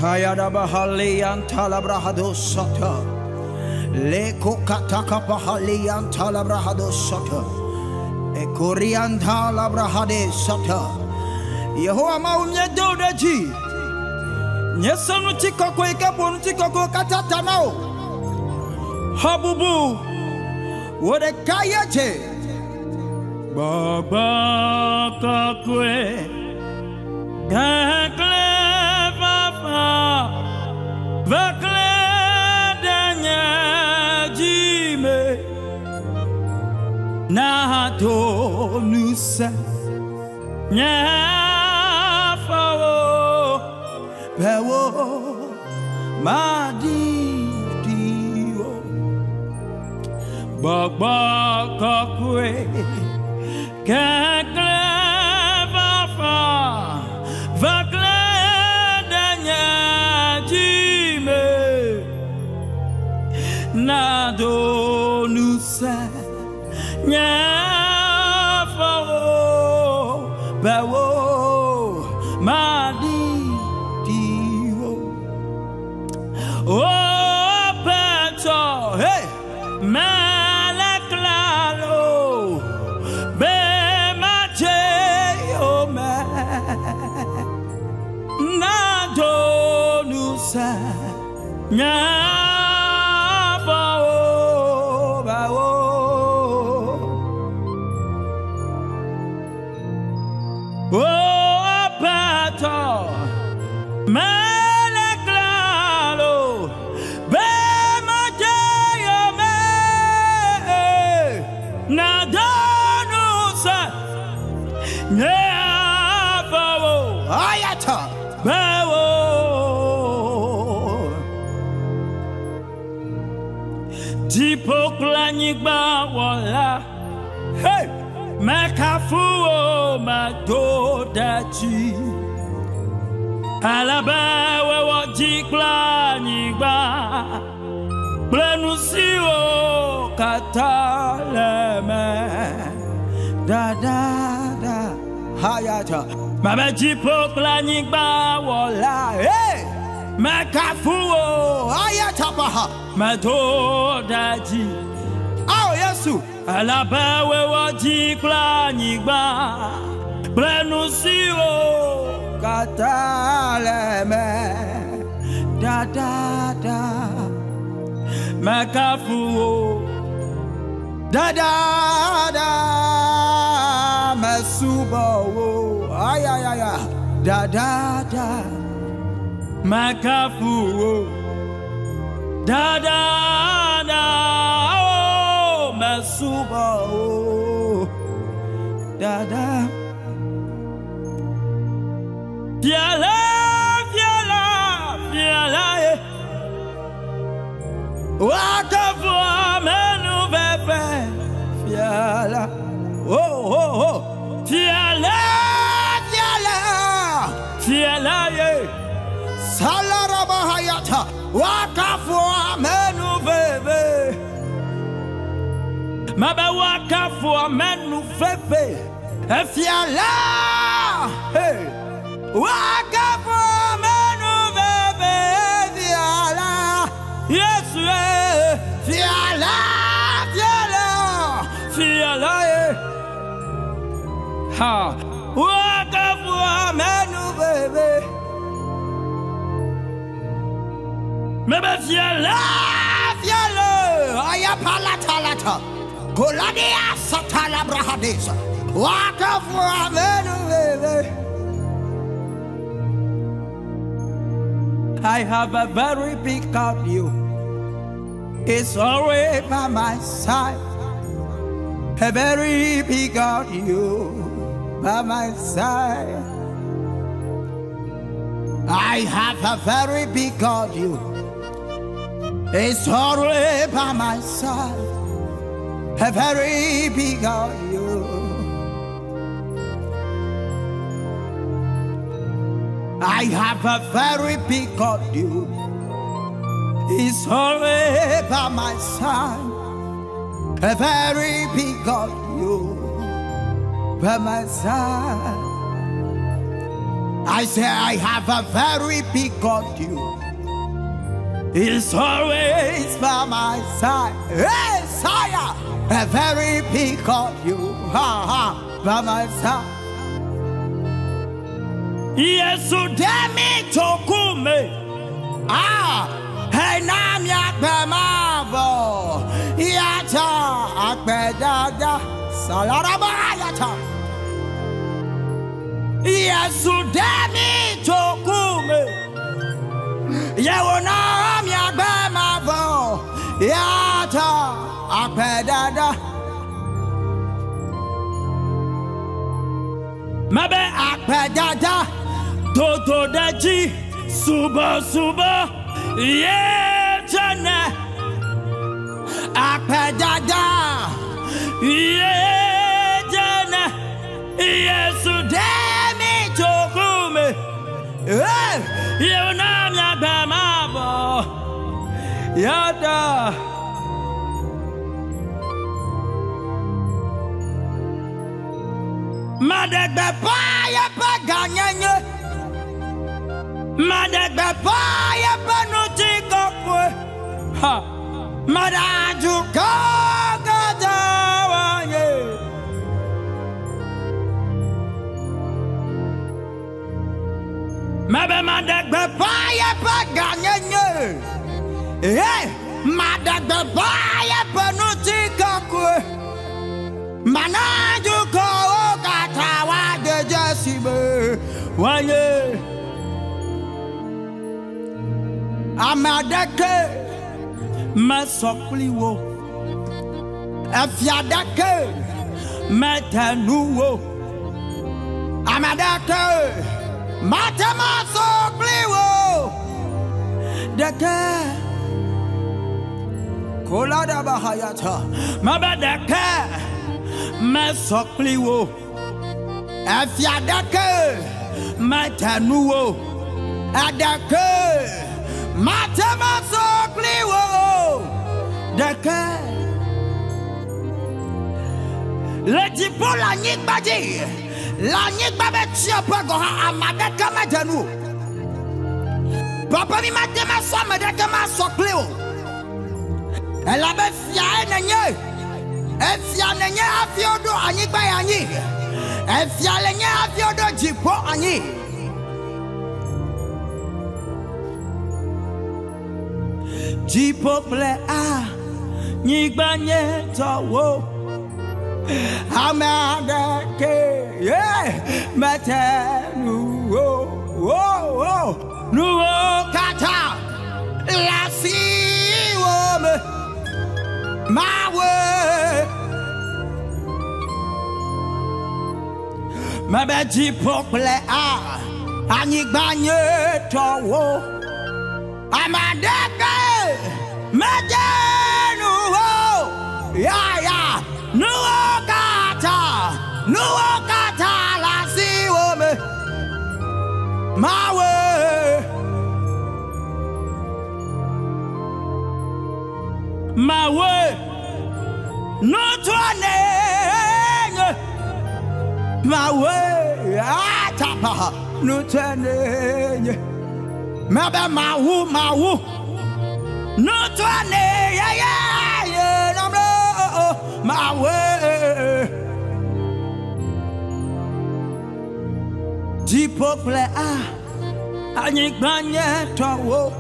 Sayada bahalian talabrahado sata. Leko kataka bahalian talabrahado sata. Ekorian talabrahade sata. Yehowa maumye dodaji. Nyesanu chikoko ikaponu chikoko katata nao. Habubu. Wode kayache. Baba kakwe. Kakle. Vakle danya jime na to nusa nya fawo pewo madidio baba kakwe kakle vafa vakle na do nusa nya fawo bawo madi diwo oh peto hey malaklalo be maje o me na do nusa nya oh, pato, malaklalo, be majeyo me, nadanusa, nefawo, ayata, bewo, dipoklanyigba wala, hey. Kafu madodachi alabawe wajikla nyigba blenusio kataleme dada hayata mabajipokla nyigba wala hey makafu hayata baha madodachi oh yesu alabawe wajikla nyigba blenusio kataleme dada makafu dada masubo ayaya dada makafu dada masubo dada fiala fiala fiala wakafu amenuveve fiala oh fiala fiala fiala salaraba hayata wakafu amenuveve Maba wakafu amenuveve fiala hey wakafu amenuveve fiala Yesu fiala fiala fiala ha wakafu amenuveve maba fiala fiala ayapalatalata Koladia satala brahadesa wakafu amenuveve. I have a very big God, you. It's always by my side. A very big God, you by my side. I have a very big God, you. It's always by my side. A very big God, you. I have a very big God, you. He's always by my side. A very big God, you by my side. I say I have a very big God, you. He's always by my side. Hey, sire, a very big God, you. Ha ha, by my side. Yes, so damn it, Tokume. Ah, hey, nam yak bemavo. Yata, Akpe, dada, salaraba, yata. Yes, so damn it, Tokume. Yawonam yak bemavo. Yata, Akpe, dada. Mabe Akpe, dada. Toto daji, suba suba, yedjene. Akpe dada, yedjene. Yesu demi tokume, yonam yakbe mabo, yada. Madegbe pa ye pa ganyenye. Madegbe pa ye pa nuti kokwe. Ha, madaju kogadawaye. Mabe madegbe pa ye pa ganyenye. Eh, madegbe pa ye pa nuti kokwe. Manaju kogadawa de jesibe. Waye. Amadake masokliwo afiadake metanuwo amadake matamasokliwo dake kolada bahayata mabadake masokliwo afiadake metanuwo adake Matamasokliwo deke Leti pour la nyikbaji La nyikbabe tiopo amadeke matanu Papa mi matema somme deke masokliwo Elle abe fia nenye Fia nenye afiodo anyikba yanyi Fia lenye afiodo jipo anyi Jipople a nyibanye tawo amadake matenu nuwo kata la siwo mawu mabe jipople a nyibanye tawo amadake Medenu ya ya nuokata la siwome mawe notwane mawe atapa notwane mabe mawu no twane ya namlo mawe Jipople a anyigbanye towo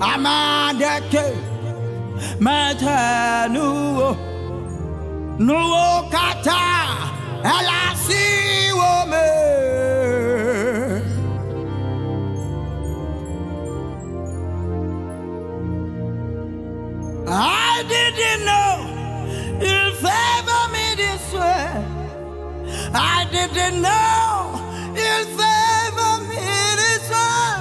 amadeke matanu no kata elasi wome I didn't know you'll favor me this way. I didn't know you'll favor me this way.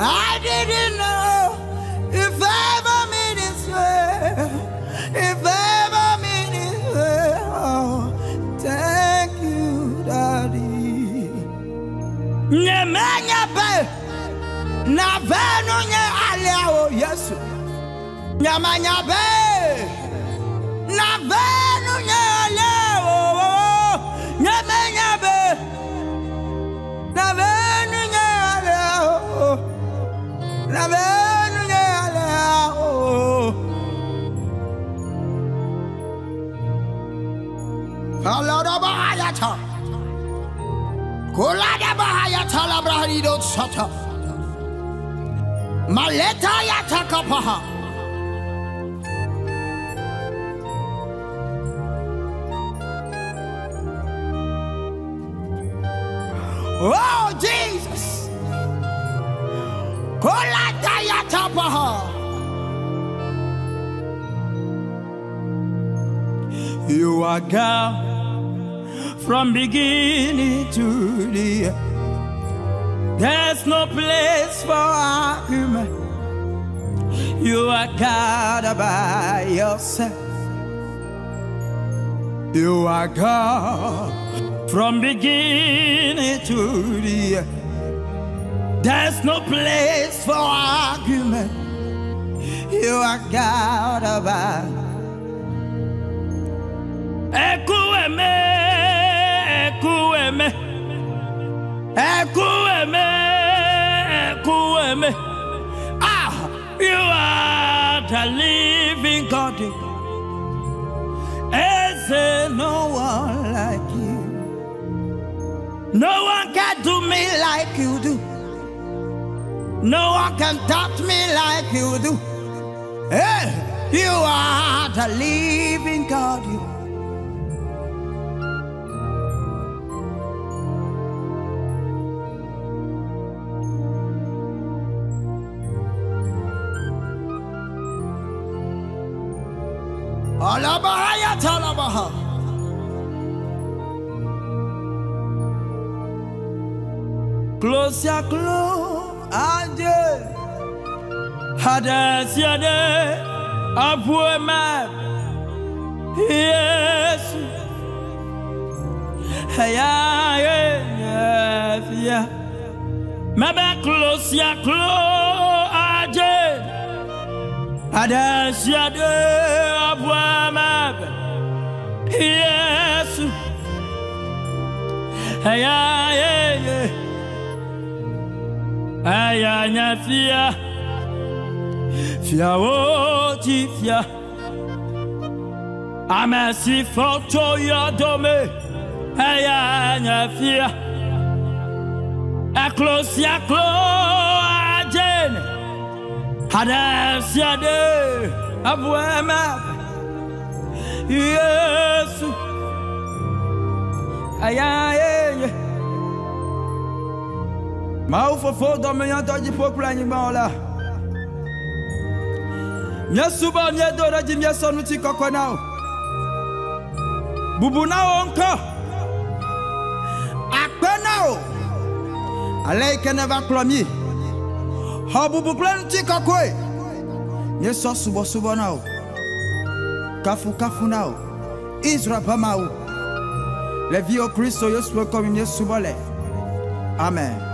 I didn't know you'll favor me this way. You favor me this way. Oh, thank you, Daddy. Nyemenya be na venu nye aleo Yesu. Nyamanya be na venu nyale nyamanya be Palada Bahayata. Kolada Bahayata Labraharido Sata. Maleta Yatakapaha. Oh, Jesus. Kolada Yatapaha. You are God from beginning to the end. There's no place for argument. You are God by yourself. You are God from beginning to the end. There's no place for argument. You are God by. Ekueme, ekueme, ekueme, ekueme. Ah, you are the living God. Is there no one like you? No one can do me like you do. No one can touch me like you do. Hey, you are the living God. Alabahaya talabaha. Close ya close, ade. Hada siade, abue mab. Yes. Haya ya. Maba close ya close, ade. Hada siade, abue mab. Yes. Haya ya. Aya nyafia fia oti fia amasi foto ya dome. Aya nyafia aklosi aklo ajene hadasia de abuema Yesu. Aya ye mawu fofo dome yanto ji pokula ni ba Yesu ba nye do raji nye sonu ti kokona o bubu na onko akpe na o alaike ne va klomi ho bubu klan ti kokoi nye so subo na o kafu na o Israel pa mawu le vie au Christ Yesu ko mi nye subole. Amen.